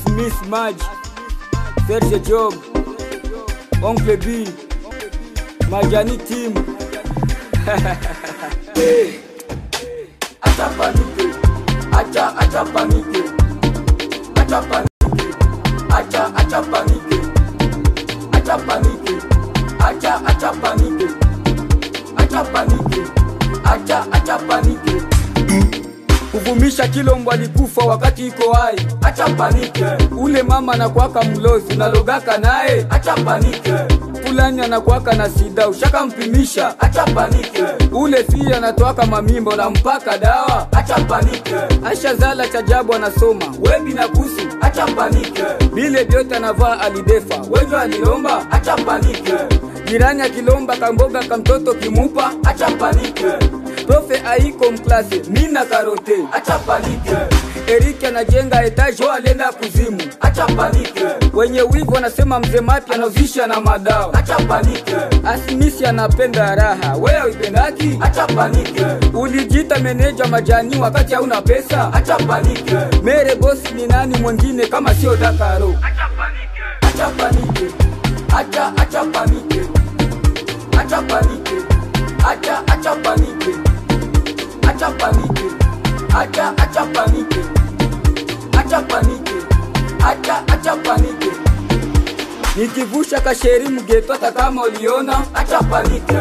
Asmis Maj, Serge Job, Oncle B, Majani Team. Acha panike, acha panike, acha panike, acha panike, acha panike, acha panike, acha panike, acha panike. Kuvumisha Kilombo alikufa wakati iko hai. Acha panike. Ule mama anakuaka mlozi unalogaka naye. Acha panike. Fulani anakuaka na sida ushaka mpimisha. Acha panike. Ule fia anatoaka mamimbo na mpaka dawa. Acha panike. Asha zala chajabu anasoma webi na kusu. Acha panike. Bile biote anavaa alidefa wejo alilomba. Acha panike. Jirani akilomba kamboga kamtoto kimupa. Acha panike. Profe aiko mklase mina karote. Acha panike. Eriki anajenga etajo alenda kuzimu. Acha panike. Wenye wivu anasema mzee mapya anavisha na madawa. Acha panike. Asmisi anapenda raha wewe uipendaki. Acha panike. Ulijita meneja majani wakati hauna pesa. Acha panike. Mere bosi ni nani mwingine kama sio Dakaro. Acha panike. Acha panike. Acha panike. Acha panike. Acha panike. Acha panike. Acha panike. Acha panike. Acha panike. Nikivusha kasheri mgeto hata kama uliona. Acha panike.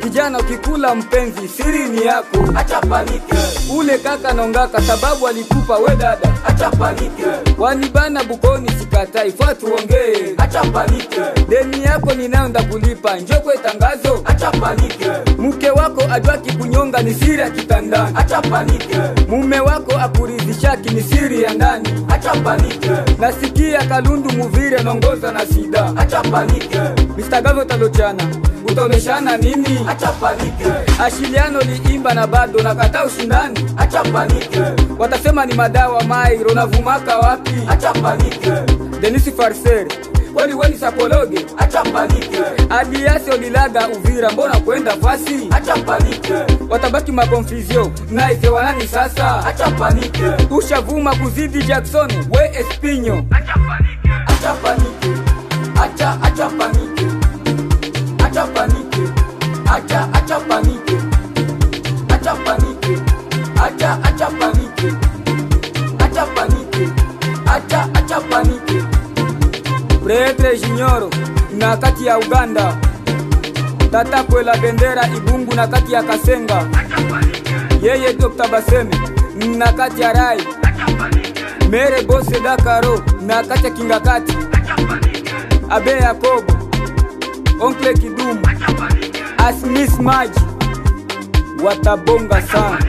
Kijana ukikula mpenzi siri ni yako. Acha panike. Ule kaka nongaka sababu alikupa we dada. Acha panike. Wanibana bukoni sikatai fuatu ongee. Acha panike. Deni yako ninayo ndakulipa njoo kwa tangazo. Acha panike. Mke wako ajua kikunyonga ni siri ya kitandani. Acha panike. Mume wako akuridhishaki ni siri ya ndani. Acha panike. Nasikia Kalundu Muvire nongoza na sida. Acha panike. Mr. Gavo talochana utaoneshana nini? Acha panike. Ashiliano liimba na bado nakata ushindani. Acha panike. Watasema ni madawa mairo na vumaka wapi? Acha panike. Denisi Farser weni sapologe. Acha panike. Adiasi olilaga Uvira mbona kwenda fasi? Acha panike. Watabaki makonfizio na ife wanani sasa? Acha panike. Ushavuma kuzidi Jackson we Espinyo. Acha panike. Acha panike. Acha panike. Acha panike. Acha panike. Acha panike. Acha panike. Acha panike. Acha panike. Pretre Jinyoro na kati ya Uganda. Tata kwela bendera Ibungu na kati ya Kasenga. Acha panike. Yeye Dr. Baseme na kati ya Rai. Acha panike. Mere Bose Dakaro na kati ya Kingakati. Acha panike. Abe Yakobo Oncle Kidumu. Acha panike. Asmis Maj watabonga sana.